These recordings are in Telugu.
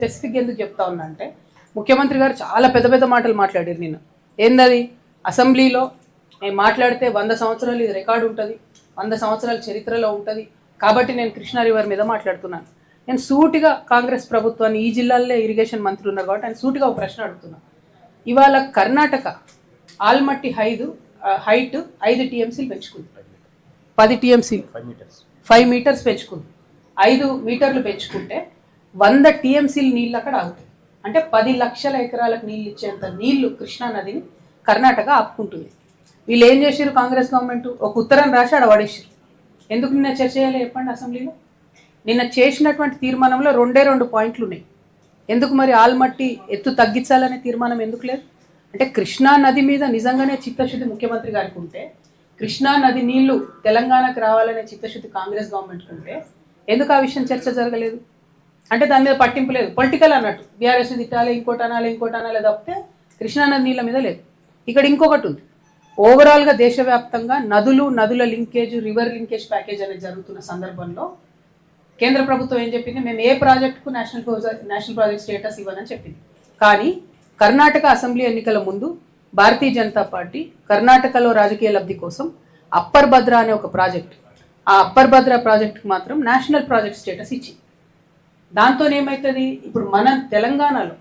స్పెసిఫిక్ ఎందుకు చెప్తా ఉన్నా అంటే ముఖ్యమంత్రి గారు చాలా పెద్ద పెద్ద మాటలు మాట్లాడారు నిన్న. ఏందది? అసెంబ్లీలో నేను మాట్లాడితే 100 సంవత్సరాలు ఇది రికార్డు ఉంటుంది, 100 సంవత్సరాల చరిత్రలో ఉంటుంది, కాబట్టి నేను కృష్ణా రివర్ మీద మాట్లాడుతున్నాను. నేను సూటిగా కాంగ్రెస్ ప్రభుత్వాన్ని, ఈ జిల్లాల్లో ఇరిగేషన్ మంత్రి ఉన్నారు కాబట్టి ఆయన సూటిగా ఒక ప్రశ్న అడుగుతున్నాను. ఇవాళ కర్ణాటక ఆల్మట్టి హైట్ 5 టీఎంసీలు పెంచుకుంది, 10 టీఎంసీలు 5 మీటర్స్ పెంచుకుంది. 5 మీటర్లు పెంచుకుంటే 100 టీఎంసీలు నీళ్ళు అక్కడ ఆగుతాయి. అంటే 10 లక్షల ఎకరాలకు నీళ్ళు ఇచ్చేంత నీళ్లు కృష్ణా నదిని కర్ణాటక ఆపుకుంటుంది. వీళ్ళు ఏం చేశారు? కాంగ్రెస్ గవర్నమెంట్ ఒక ఉత్తరం రాసి ఆడ పడేసారు. ఎందుకు నిన్న చర్చ చేయాలి చెప్పండి అసెంబ్లీలో? నిన్న చేసినటువంటి తీర్మానంలో 2 పాయింట్లు ఉన్నాయి. ఎందుకు మరి ఆల్మట్టి ఎత్తు తగ్గించాలనే తీర్మానం ఎందుకు లేదు? అంటే కృష్ణా నది మీద నిజంగానే చిత్తశుద్ధి ముఖ్యమంత్రి గారికి ఉంటే, కృష్ణా నది నీళ్లు తెలంగాణకు రావాలనే చిత్తశుద్ధి కాంగ్రెస్ గవర్నమెంట్కి ఉంటే ఎందుకు ఆ విషయం చర్చ జరగలేదు? అంటే దాని మీద పట్టింపు లేదు, పొలిటికల్ అన్నట్టు. బీఆర్ఎస్ తిట్టాలి, ఇంకోటి అనాలి తప్పితే కృష్ణానది నీళ్ళ మీద లేదు. ఇక్కడ ఇంకొకటి ఉంది, ఓవరాల్గా దేశవ్యాప్తంగా నదుల లింకేజ్, రివర్ లింకేజ్ ప్యాకేజ్ అనేది జరుగుతున్న సందర్భంలో కేంద్ర ప్రభుత్వం ఏం చెప్పింది? మేము ఏ ప్రాజెక్టుకు నేషనల్ ప్రాజెక్ట్ స్టేటస్ ఇవ్వనని చెప్పింది. కానీ కర్ణాటక అసెంబ్లీ ఎన్నికల ముందు భారతీయ జనతా పార్టీ కర్ణాటకలో రాజకీయ లబ్ధి కోసం అప్పర్ భద్ర అనే ఒక ప్రాజెక్ట్, ఆ అప్పర్ భద్ర ప్రాజెక్టుకు మాత్రం నేషనల్ ప్రాజెక్ట్ స్టేటస్ ఇచ్చింది. దాంతో ఏమవుతుంది? ఇప్పుడు మన తెలంగాణలో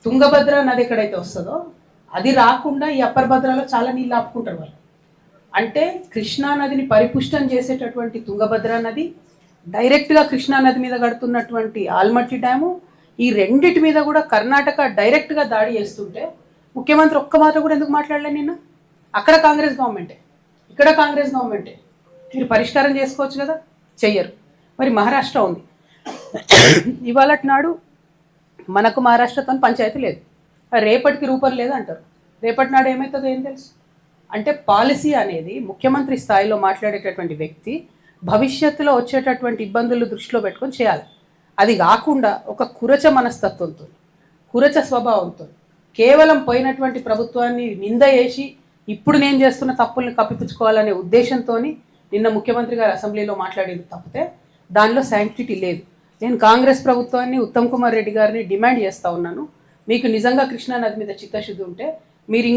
తుంగభద్ర నది ఎక్కడైతే వస్తుందో అది రాకుండా ఈ అప్పర్ భద్రలో చాలా నీళ్ళు ఆపుకుంటారు వాళ్ళు. అంటే కృష్ణా నదిని పరిపుష్టం చేసేటటువంటి తుంగభద్ర నది, డైరెక్ట్గా కృష్ణా నది మీద కడుతున్నటువంటి ఆల్మట్టి డ్యాము, ఈ రెండిటి మీద కూడా కర్ణాటక డైరెక్ట్గా దాడి చేస్తుంటే ముఖ్యమంత్రి ఒక్క మాట కూడా ఎందుకు మాట్లాడలే నిన్న? అక్కడ కాంగ్రెస్ గవర్నమెంటే, ఇక్కడ కాంగ్రెస్ గవర్నమెంటే. మీరు పరిష్కారం చేసుకోవచ్చు కదా, చెయ్యరు. మరి మహారాష్ట్ర ఉంది, ఇవాళ నాడు మనకు మహారాష్ట్రతో పంచాయతీ లేదు, రేపటికి రూపం లేదు అంటారు. రేపటి నాడు ఏమవుతుందో ఏం తెలుసు? అంటే పాలసీ అనేది ముఖ్యమంత్రి స్థాయిలో మాట్లాడేటటువంటి వ్యక్తి భవిష్యత్తులో వచ్చేటటువంటి ఇబ్బందులు దృష్టిలో పెట్టుకొని చేయాలి. అది కాకుండా ఒక కురచ మనస్తత్వంతో, కురచ స్వభావంతో కేవలం పోయినటువంటి ప్రభుత్వాన్ని నింద వేసి ఇప్పుడు నేను చేస్తున్న తప్పుల్ని కప్పిపుచ్చుకోవాలనే ఉద్దేశంతో నిన్న ముఖ్యమంత్రి గారు అసెంబ్లీలో మాట్లాడేది తప్పితే దానిలో శాంక్టిటీ లేదు. నేను కాంగ్రెస్ ప్రభుత్వాన్ని, ఉత్తమ్ కుమార్ రెడ్డి గారిని డిమాండ్ చేస్తూ ఉన్నాను, మీకు నిజంగా కృష్ణా నది మీద చిత్తశుద్ధి ఉంటే మీరు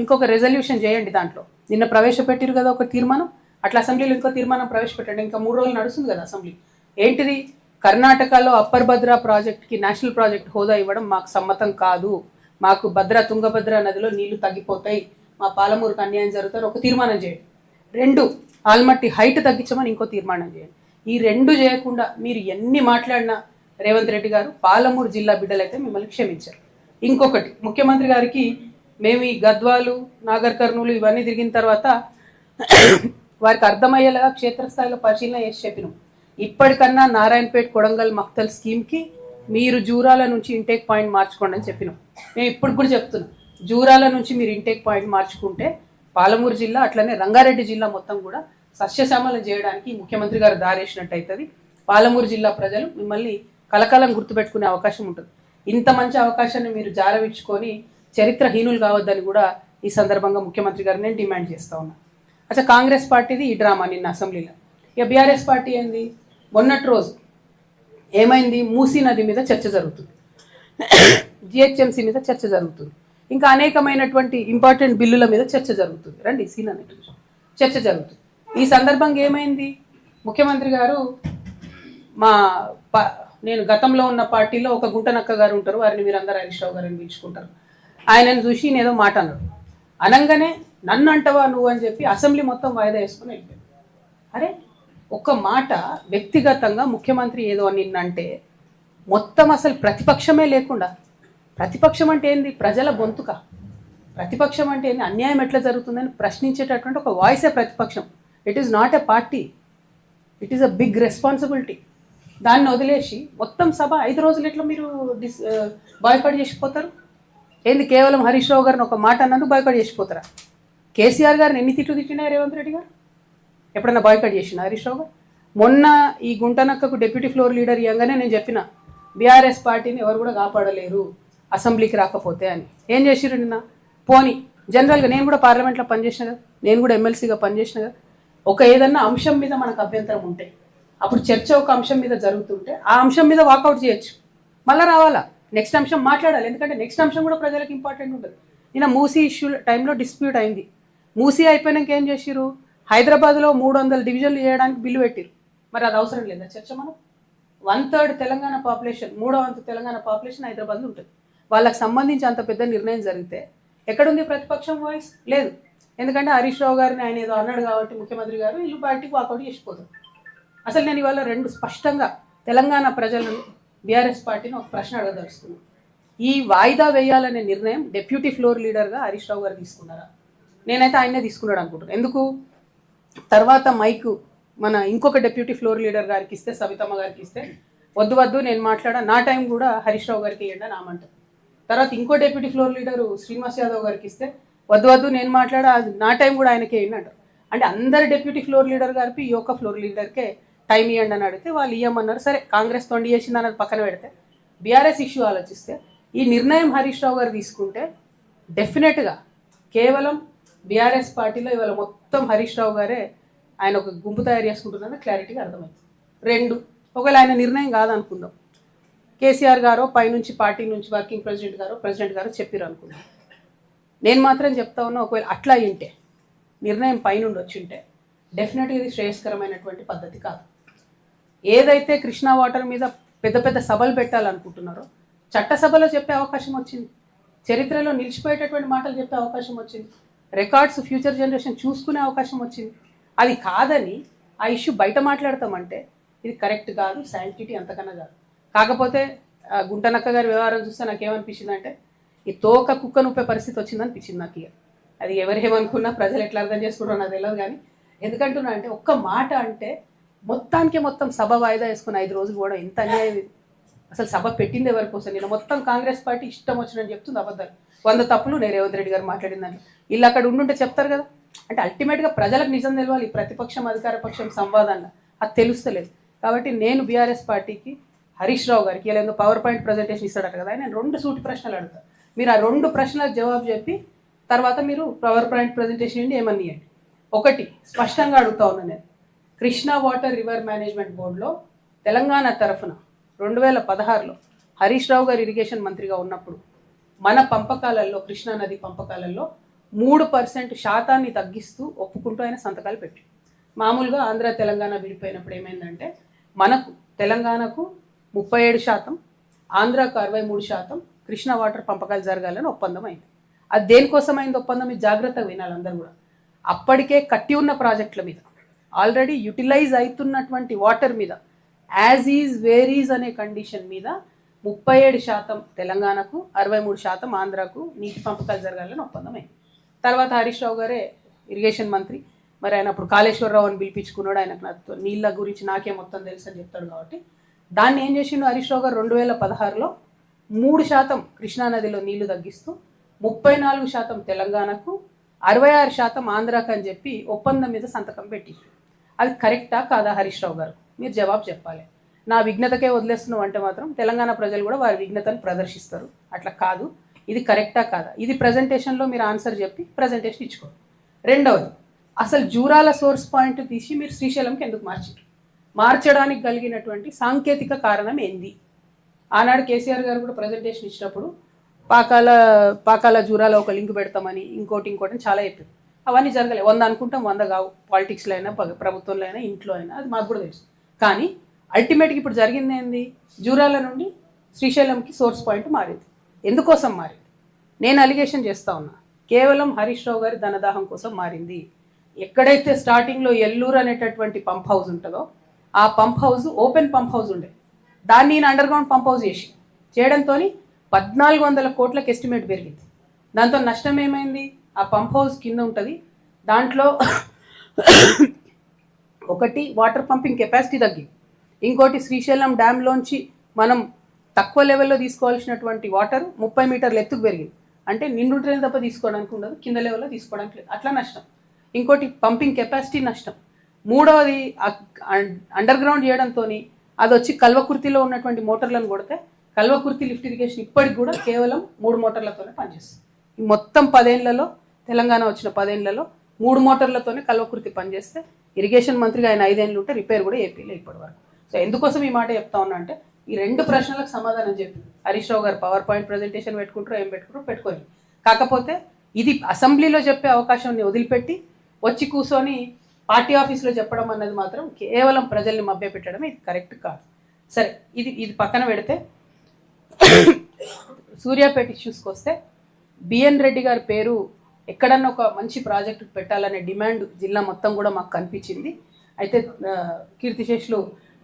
ఇంకొక రెజల్యూషన్ చేయండి. దాంట్లో నిన్న ప్రవేశపెట్టారు కదా ఒక తీర్మానం, అట్లా అసెంబ్లీలో ఇంకో తీర్మానం ప్రవేశపెట్టండి. ఇంకా 3 రోజులు నడుస్తుంది కదా అసెంబ్లీ. ఏంటిది? కర్ణాటకలో అప్పర్ భద్ర ప్రాజెక్ట్కి నేషనల్ ప్రాజెక్ట్ హోదా ఇవ్వడం మాకు సమ్మతం కాదు, మాకు తుంగభద్ర నదిలో నీళ్లు తగ్గిపోతాయి, మా పాలమూరుకు అన్యాయం జరుగుతుంది, ఒక తీర్మానం చేయండి. 2 ఆల్మట్టి హైట్ తగ్గించమని ఇంకో తీర్మానం చేయండి. ఈ 2 చేయకుండా మీరు ఎన్ని మాట్లాడినా రేవంత్ రెడ్డి గారు పాలమూరు జిల్లా బిడ్డలైతే మిమ్మల్ని క్షమించారు. ఇంకొకటి, ముఖ్యమంత్రి గారికి మేము ఈ గద్వాలు, నాగర్ కర్నూలు ఇవన్నీ తిరిగిన తర్వాత వారికి అర్థమయ్యేలాగా క్షేత్రస్థాయిలో పరిశీలన చేసి చెప్పినాం. ఇప్పటికన్నా నారాయణపేట్, కొడంగల్, మక్తల్ స్కీమ్కి మీరు జూరాల నుంచి ఇంటేక్ పాయింట్ మార్చుకోండి అని చెప్పినాం. మేము ఇప్పుడు కూడా చెప్తున్నాం, జూరాల నుంచి మీరు ఇంటేక్ పాయింట్ మార్చుకుంటే పాలమూరు జిల్లా అట్లనే రంగారెడ్డి జిల్లా మొత్తం కూడా సస్యశ్యామలం చేయడానికి ముఖ్యమంత్రి గారు దారేసినట్టు అవుతుంది. పాలమూరు జిల్లా ప్రజలు మిమ్మల్ని కలకాలం గుర్తుపెట్టుకునే అవకాశం ఉంటుంది. ఇంత మంచి అవకాశాన్ని మీరు జారవించుకొని చరిత్రహీనులు కావద్దని కూడా ఈ సందర్భంగా ముఖ్యమంత్రి గారు నేను డిమాండ్ చేస్తూ ఉన్నాను. అచ్చా, కాంగ్రెస్ పార్టీది ఈ డ్రామా నిన్న అసెంబ్లీలో. ఇక బీఆర్ఎస్ పార్టీ ఏంది? మొన్నటి రోజు ఏమైంది? మూసీ నది మీద చర్చ జరుగుతుంది, జిహెచ్ఎంసీ మీద చర్చ జరుగుతుంది, ఇంకా అనేకమైనటువంటి ఇంపార్టెంట్ బిల్లుల మీద చర్చ జరుగుతుంది. రండి సీన్ అనేది చర్చ జరుగుతుంది. ఈ సందర్భంగా ఏమైంది? ముఖ్యమంత్రి గారు నేను గతంలో ఉన్న పార్టీలో ఒక గుంటనక్క గారు ఉంటారు, వారిని మీరందరూ హరీష్ రావు గారిని పిలుచుకుంటారు. ఆయనను చూసి నేనేదో మాట అన్నాడు, అనగానే నన్ను అంటవా నువ్వు అని చెప్పి అసెంబ్లీ మొత్తం వాయిదా వేసుకుని వెళ్ళిపోయాడు. అరే, ఒక మాట వ్యక్తిగతంగా ముఖ్యమంత్రి ఏదో నిన్నంటే మొత్తం అసలు ప్రతిపక్షమే లేకుండా, ప్రతిపక్షం అంటే ఏంది? ప్రజల గొంతుక. ప్రతిపక్షం అంటే ఏంది? అన్యాయం ఎట్లా జరుగుతుందని ప్రశ్నించేటటువంటి ఒక వాయిసే ప్రతిపక్షం. It is not a party, it is a big responsibility. దాన్ని వదిలేసి మొత్తం సభ 5 రోజులు ఎట్లా మీరు బాయ్కాట్ చేసిపోతారు? ఏంది? కేవలం హరీష్ రావు గారిని ఒక మాట అన్నందుకు బాయ్కాట్ చేసిపోతారా? కేసీఆర్ గారిని ఎన్ని తిట్టినా రేవంత్ రెడ్డి గారు ఎప్పుడన్నా బాయ్కాట్ చేసిన హరీష్ రావు గారు? మొన్న ఈ గుంటనక్కకు డిప్యూటీ ఫ్లోర్ లీడర్ ఇవ్వగానే నేను చెప్పిన, బీఆర్ఎస్ పార్టీని ఎవరు కూడా కాపాడలేరు అసెంబ్లీకి రాకపోతే అని. ఏం చేసిరు నిన్న? పోనీ జనరల్గా నేను కూడా పార్లమెంట్లో పనిచేసిన కదా, నేను కూడా ఎమ్మెల్సీగా పనిచేసిన కదా, ఒక ఏదన్నా అంశం మీద మనకు అభ్యంతరం ఉంటే, అప్పుడు చర్చ ఒక అంశం మీద జరుగుతుంటే ఆ అంశం మీద వాకౌట్ చేయొచ్చు. మళ్ళీ రావాలా, నెక్స్ట్ అంశం మాట్లాడాలి. ఎందుకంటే నెక్స్ట్ అంశం కూడా ప్రజలకు ఇంపార్టెంట్ ఉంటుంది. నిన్న మూసీ ఇష్యూ టైంలో డిస్ప్యూట్ అయింది. మూసీ అయిపోయినాక ఏం చేసిరు, హైదరాబాద్లో 300 డివిజన్లు చేయడానికి బిల్లు పెట్టిరు. మరి అది అవసరం లేదా చర్చ? మనం 1/3 తెలంగాణ పాపులేషన్, 3వ వంతు తెలంగాణ పాపులేషన్ హైదరాబాద్లో ఉంటుంది. వాళ్ళకి సంబంధించి అంత పెద్ద నిర్ణయం జరిగితే ఎక్కడుంది ప్రతిపక్షం వాయిస్? లేదు. ఎందుకంటే హరీష్ రావు గారిని ఆయన ఏదో అన్నాడు కాబట్టి ముఖ్యమంత్రి గారు వీళ్ళు బయటికి వాకౌట్ చేసిపోతారు. అసలు నేను ఇవాళ రెండు స్పష్టంగా తెలంగాణ ప్రజలను, బీఆర్ఎస్ పార్టీని ఒక ప్రశ్న అడగదలుచుకున్నాను. ఈ వాయిదా వేయాలనే నిర్ణయం డెప్యూటీ ఫ్లోర్ లీడర్గా హరీష్ రావు గారు తీసుకున్నారా? నేనైతే ఆయనే తీసుకున్నాడు అనుకుంటున్నాను. ఎందుకు? తర్వాత మైకు మన ఇంకొక డెప్యూటీ ఫ్లోర్ లీడర్ గారికి ఇస్తే, సవితమ్మ గారికి ఇస్తే, వద్దు నేను మాట్లాడా, నా టైం కూడా హరీష్ రావు గారికి ఇవ్వండి అని ఆమంటారు. తర్వాత ఇంకో deputy floor leader Srinivas Yadav గారికి ఇస్తే, వద్దు నేను మాట్లాడా, నా టైం కూడా ఆయనకే ఇవ్వండి అంటారు. అంటే అందరు డెప్యూటీ ఫ్లోర్ లీడర్ గారికి ఈ యొక్క ఫ్లోర్ లీడర్కే టైం ఇవ్వండి అని అడిగితే వాళ్ళు ఇవ్వమన్నారు. సరే, కాంగ్రెస్ తొండి చేసింది అన్నది పక్కన పెడితే బీఆర్ఎస్ ఇష్యూ ఆలోచిస్తే ఈ నిర్ణయం హరీష్ రావు గారు తీసుకుంటే డెఫినెట్గా కేవలం బీఆర్ఎస్ పార్టీలో ఇవాళ మొత్తం హరీష్ రావు గారే ఆయన ఒక గుంపు తయారు చేసుకుంటున్నారని క్లారిటీగా అర్థమైంది. 2, ఒకవేళ ఆయన నిర్ణయం కాదనుకుందాం, కేసీఆర్ గారో పైనుంచి పార్టీ నుంచి వర్కింగ్ ప్రెసిడెంట్ గారో చెప్పారు అనుకుందాం. నేను మాత్రం చెప్తా ఉన్నా, ఒకవేళ అట్లా అయింటే, నిర్ణయం పైనుండి వచ్చింటే డెఫినెట్గా ఇది శ్రేయస్కరమైనటువంటి పద్ధతి కాదు. ఏదైతే కృష్ణా వాటర్ మీద పెద్ద పెద్ద సభలు పెట్టాలనుకుంటున్నారో చట్టసభలో చెప్పే అవకాశం వచ్చింది, చరిత్రలో నిలిచిపోయేటటువంటి మాటలు చెప్పే అవకాశం వచ్చింది, రికార్డ్స్ ఫ్యూచర్ జనరేషన్ చూసుకునే అవకాశం వచ్చింది. అది కాదని ఆ ఇష్యూ బయట మాట్లాడతామంటే ఇది కరెక్ట్ కాదు, శాంటిటీ అంతకన్నా కాదు. కాకపోతే గుంటనక్క గారి వ్యవహారం చూస్తే నాకేమనిపించింది అంటే ఈ తోక కుక్క నొప్పే పరిస్థితి వచ్చిందనిపించింది నాకు. ఇక అది ఎవరేమనుకున్నా ప్రజలు ఎట్లా అర్థం చేసుకుంటారో నాకు తెలియదు. కానీ ఎందుకంటున్నా అంటే ఒక్క మాట అంటే మొత్తం సభ వాయిదా వేసుకుని 5 రోజులు కూడా ఎంత అన్యాయం ఇది. అసలు సభ పెట్టింది ఎవరి కోసం? నేను మొత్తం కాంగ్రెస్ పార్టీ ఇష్టం వచ్చినని చెప్తుంది అబద్ధాలు. 100 తప్పులు నేను రేవంత్ రెడ్డి గారు మాట్లాడిందని వీళ్ళు అక్కడ ఉండుంటే చెప్తారు కదా. అంటే అల్టిమేట్గా ప్రజలకు నిజం తెలవాలి. ప్రతిపక్షం అధికార పక్షం సంవాదంగా అది తెలుస్తలేదు. కాబట్టి నేను బీఆర్ఎస్ పార్టీకి, హరీష్ రావు గారికి ఇలా ఏదో పవర్ పాయింట్ ప్రజెంటేషన్ ఇస్తాడట కదా, నేను 2 సూటి ప్రశ్నలు అడుగుతాను. మీరు ఆ 2 ప్రశ్నలకు జవాబు చెప్పి తర్వాత మీరు పవర్ పాయింట్ ప్రజెంటేషన్ ఏంటి ఏమని ఇవ్వండి. ఒకటి స్పష్టంగా అడుగుతా ఉన్నాను నేను, కృష్ణా వాటర్ రివర్ మేనేజ్మెంట్ బోర్డులో తెలంగాణ తరఫున 2016లో హరీష్ రావు గారు ఇరిగేషన్ మంత్రిగా ఉన్నప్పుడు మన పంపకాలలో, కృష్ణా నది పంపకాలలో 3% శాతాన్ని తగ్గిస్తూ ఒప్పుకుంటూ ఆయన సంతకాలు పెట్టి, మామూలుగా ఆంధ్ర తెలంగాణ విడిపోయినప్పుడు ఏమైందంటే మనకు తెలంగాణకు 37%, ఆంధ్రాకు 63% కృష్ణా వాటర్ పంపకాలు జరగాలని ఒప్పందం అయింది. అది దేనికోసమైంది ఒప్పందం? ఇది జాగ్రత్తగా వినాలి అందరూ కూడా. అప్పటికే కట్టి ఉన్న ప్రాజెక్టుల మీద, ఆల్రెడీ యూటిలైజ్ అవుతున్నటువంటి వాటర్ మీద, యాజ్ ఈజ్ వేర్ ఈజ్ అనే కండిషన్ మీద 37% తెలంగాణకు, 63% ఆంధ్రాకు నీటి పంపకాలు జరగాలని ఒప్పందం అయింది. తర్వాత హరీష్ రావు గారే ఇరిగేషన్ మంత్రి, మరి ఆయన అప్పుడు కాళేశ్వరరావు అని పిలిపించుకున్నాడు. ఆయనకు నీళ్ళ గురించి నాకే మొత్తం తెలుసు అని చెప్తాడు. కాబట్టి దాన్ని ఏం చేసిండు హరీష్ రావు గారు 2016లో 3% కృష్ణానదిలో నీళ్లు తగ్గిస్తూ 34% తెలంగాణకు, 66% ఆంధ్రాకు అని చెప్పి ఒప్పందం మీద సంతకం పెట్టి, అది కరెక్టా కాదా హరీష్ రావు గారు? మీరు జవాబు చెప్పాలి. నా విఘ్నతకే వదిలేస్తున్నాం అంటే మాత్రం తెలంగాణ ప్రజలు కూడా వారి విఘ్నతను ప్రదర్శిస్తారు. అట్లా కాదు, ఇది కరెక్టా కాదా? ఇది ప్రజెంటేషన్లో మీరు ఆన్సర్ చెప్పి ప్రజెంటేషన్ ఇచ్చుకోండి. రెండవది, అసలు జూరాల సోర్స్ పాయింట్ తీసి మీరు శ్రీశైలంకి ఎందుకు మార్చారు? మార్చడానికి కలిగినటువంటి సాంకేతిక కారణం ఏంది? ఆనాడు కేసీఆర్ గారు కూడా ప్రజెంటేషన్ ఇచ్చినప్పుడు పాకాల జూరాల ఒక లింక్ పెడతామని ఇంకోటి చాలా చెప్పారు. అవన్నీ జరగలేదు. 100 అనుకుంటాం, 100 కావు. పాలిటిక్స్లో అయినా, ప్రభుత్వంలో అయినా, ఇంట్లో అయినా, అది మాకు కూడా తెలుసు. కానీ అల్టిమేట్గా ఇప్పుడు జరిగింది ఏంది? జూరాల నుండి శ్రీశైలంకి సోర్స్ పాయింట్ మారింది. ఎందుకోసం మారింది? నేను అలిగేషన్ చేస్తా ఉన్నా, కేవలం హరీష్ రావు గారి ధనదాహం కోసం మారింది. ఎక్కడైతే స్టార్టింగ్లో ఎల్లూరు అనేటటువంటి పంప్ హౌస్ ఉంటుందో ఆ pump house open pump house ఉండే, దాన్ని నేను అండర్ గ్రౌండ్ పంప్ హౌస్ చేయడంతో 1400 కోట్లకు ఎస్టిమేట్ పెరిగింది. దాంతో నష్టం ఏమైంది? ఆ పంప్ హౌస్ కింద ఉంటుంది, దాంట్లో ఒకటి వాటర్ పంపింగ్ కెపాసిటీ తగ్గింది, ఇంకోటి శ్రీశైలం డ్యామ్లోంచి మనం తక్కువ లెవెల్లో తీసుకోవాల్సినటువంటి వాటర్ 30 మీటర్ల ఎత్తుకు పెరిగింది. అంటే నిండుంటేనే తప్ప తీసుకోవడానికి ఉండదు, కింద లెవెల్లో తీసుకోవడానికి లేదు. అట్లా నష్టం. ఇంకోటి పంపింగ్ కెపాసిటీ నష్టం. మూడవది అండర్ గ్రౌండ్ చేయడంతో అది వచ్చి కల్వకుర్తిలో ఉన్నటువంటి మోటార్లను కొడితే కల్వకుర్తి లిఫ్ట్ ఇరిగేషన్ ఇప్పటికి కూడా కేవలం 3 మోటార్లతోనే పనిచేస్తుంది. ఈ మొత్తం 10 ఏళ్లలో, తెలంగాణ వచ్చిన 10 ఏళ్లలో 3 మోటార్లతోనే కల్వకుర్తి పనిచేస్తే ఇరిగేషన్ మంత్రిగా ఆయన 5 ఏళ్ళు ఉంటే రిపేర్ కూడా ఏపీలో ఇప్పటి వరకు. సో ఎందుకోసం ఈ మాట చెప్తా ఉన్నా అంటే ఈ 2 ప్రశ్నలకు సమాధానం చెప్పి హరీష్ రావు గారు పవర్ పాయింట్ ప్రజెంటేషన్ పెట్టుకుంటారో ఏం పెట్టుకుంటారో పెట్టుకోరు. కాకపోతే ఇది అసెంబ్లీలో చెప్పే అవకాశాన్ని వదిలిపెట్టి వచ్చి కూర్చొని పార్టీ ఆఫీస్లో చెప్పడం అన్నది మాత్రం కేవలం ప్రజల్ని మభ్యపెట్టడం ఇది కరెక్ట్ కాదు. సరే, ఇది పక్కన పెడితే సూర్యాపేట ఇష్యూస్కి వస్తే బిఎన్ రెడ్డి గారి పేరు ఎక్కడన్నా ఒక మంచి ప్రాజెక్టు పెట్టాలనే డిమాండ్ జిల్లా మొత్తం కూడా మాకు కనిపించింది. అయితే కీర్తిశేషులు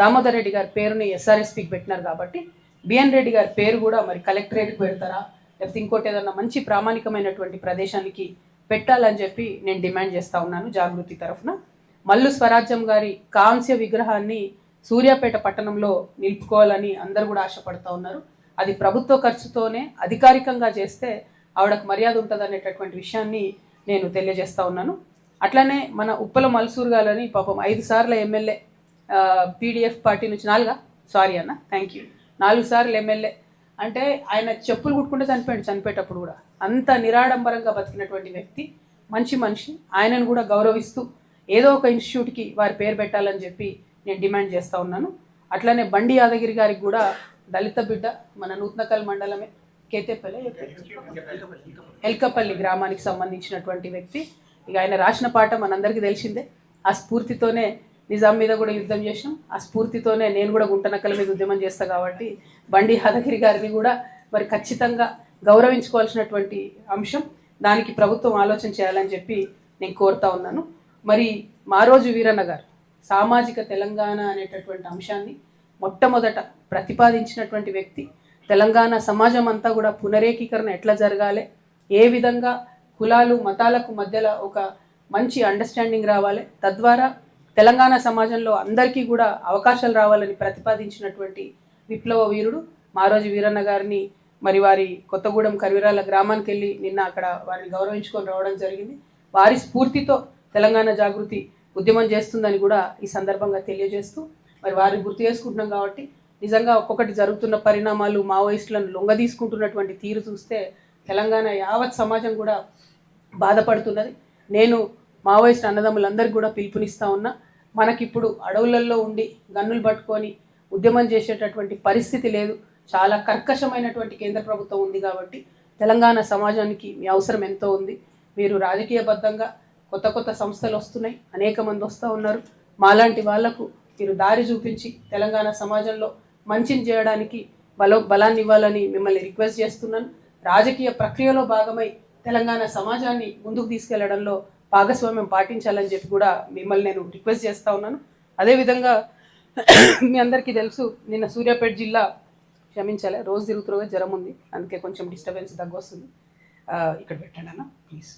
దామోదర్ రెడ్డి గారి పేరుని ఎస్ఆర్ఎస్పికి పెట్టినారు కాబట్టి బిఎన్ రెడ్డి గారి పేరు కూడా మరి కలెక్టరేట్కి పెడతారా లేకపోతే ఇంకోటి ఏదన్నా మంచి ప్రామాణికమైనటువంటి ప్రదేశానికి పెట్టాలని చెప్పి నేను డిమాండ్ చేస్తూ ఉన్నాను జాగృతి తరఫున. మల్లు స్వరాజ్యం గారి కాంస్య విగ్రహాన్ని సూర్యాపేట పట్టణంలో నిలుపుకోవాలని అందరూ కూడా ఆశపడుతూ ఉన్నారు. అది ప్రభుత్వ ఖర్చుతోనే అధికారికంగా చేస్తే ఆవిడకు మర్యాద ఉంటుంది అనేటటువంటి విషయాన్ని నేను తెలియజేస్తూ ఉన్నాను. అట్లనే మన ఉప్పల మల్సూర్ గారని పాపం 5 సార్లు ఎమ్మెల్యే పీడిఎఫ్ పార్టీ నుంచి 4 సార్లు ఎమ్మెల్యే అంటే ఆయన చెప్పులు కుట్టుకుంటే చనిపోయేటప్పుడు కూడా అంత నిరాడంబరంగా బతికినటువంటి వ్యక్తి, మంచి మనిషి. ఆయనను కూడా గౌరవిస్తూ ఏదో ఒక ఇన్స్టిట్యూట్కి వారి పేరు పెట్టాలని చెప్పి నేను డిమాండ్ చేస్తూ ఉన్నాను. అట్లనే బండి యాదగిరి గారికి కూడా దళిత బిడ్డ, మన నూతనకల్ మండలమే కేతేపల్లి ఎల్కపల్లి గ్రామానికి సంబంధించినటువంటి వ్యక్తి. ఇక ఆయన రాసిన పాట మనందరికీ తెలిసిందే. ఆ స్ఫూర్తితోనే నిజాం మీద కూడా యుద్ధం చేసాం, ఆ స్ఫూర్తితోనే నేను కూడా గుంటనక్కల మీద ఉద్యమం చేస్తాను. కాబట్టి బండి యాదగిరి గారిని కూడా మరి ఖచ్చితంగా గౌరవించుకోవాల్సినటువంటి అంశం. దానికి ప్రభుత్వం ఆలోచన చేయాలని చెప్పి నేను కోరుతా ఉన్నాను. మరి మారోజు వీరన్న గారు సామాజిక తెలంగాణ అనేటటువంటి అంశాన్ని మొట్టమొదట ప్రతిపాదించినటువంటి వ్యక్తి. తెలంగాణ సమాజం అంతా కూడా పునరేకీకరణ ఎట్లా జరగాలి, ఏ విధంగా కులాలు మతాలకు మధ్యలో ఒక మంచి అండర్స్టాండింగ్ రావాలి, తద్వారా తెలంగాణ సమాజంలో అందరికీ కూడా అవకాశాలు రావాలని ప్రతిపాదించినటువంటి విప్లవ వీరుడు మారోజు వీరన్న గారిని మరి వారి కొత్తగూడెం కరివిరాల గ్రామానికి వెళ్ళి నిన్న అక్కడ వారిని గౌరవించుకొని రావడం జరిగింది. వారి స్ఫూర్తితో తెలంగాణ జాగృతి ఉద్యమం చేస్తుందని కూడా ఈ సందర్భంగా తెలియజేస్తూ మరి వారిని గుర్తు చేసుకుంటున్నాం. కాబట్టి నిజంగా ఒక్కొక్కటి జరుగుతున్న పరిణామాలు, మావోయిస్టులను లొంగ తీసుకుంటున్నటువంటి తీరు చూస్తే తెలంగాణ యావత్ సమాజం కూడా బాధపడుతున్నది. నేను మావోయిస్ట్ అన్నదమ్ములందరికీ కూడా పిలుపునిస్తూ ఉన్నా, మనకిప్పుడు అడవులలో ఉండి గన్నులు పట్టుకొని ఉద్యమం చేసేటటువంటి పరిస్థితి లేదు. చాలా కర్కశమైనటువంటి కేంద్ర ప్రభుత్వం ఉంది. కాబట్టి తెలంగాణ సమాజానికి మీ అవసరం ఎంతో ఉంది. మీరు రాజకీయబద్ధంగా కొత్త సంస్థలు వస్తున్నాయి, అనేక మంది వస్తూ ఉన్నారు. మాలాంటి వాళ్లకు మీరు దారి చూపించి తెలంగాణ సమాజంలో మంచిని చేయడానికి బలాన్ని ఇవ్వాలని మిమ్మల్ని రిక్వెస్ట్ చేస్తున్నాను. రాజకీయ ప్రక్రియలో భాగమై తెలంగాణ సమాజాన్ని ముందుకు తీసుకెళ్లడంలో భాగస్వామ్యం పాటించాలని చెప్పి కూడా మిమ్మల్ని నేను రిక్వెస్ట్ చేస్తూ ఉన్నాను. అదేవిధంగా మీ అందరికీ తెలుసు, నిన్న సూర్యాపేట జిల్లా, క్షమించాలి రోజు తిరుగుతురుగా జ్వరం ఉంది, అందుకే కొంచెం డిస్టర్బెన్స్ దగ్గొస్తుంది. ఇక్కడ పెట్టండి అన్న ప్లీజ్.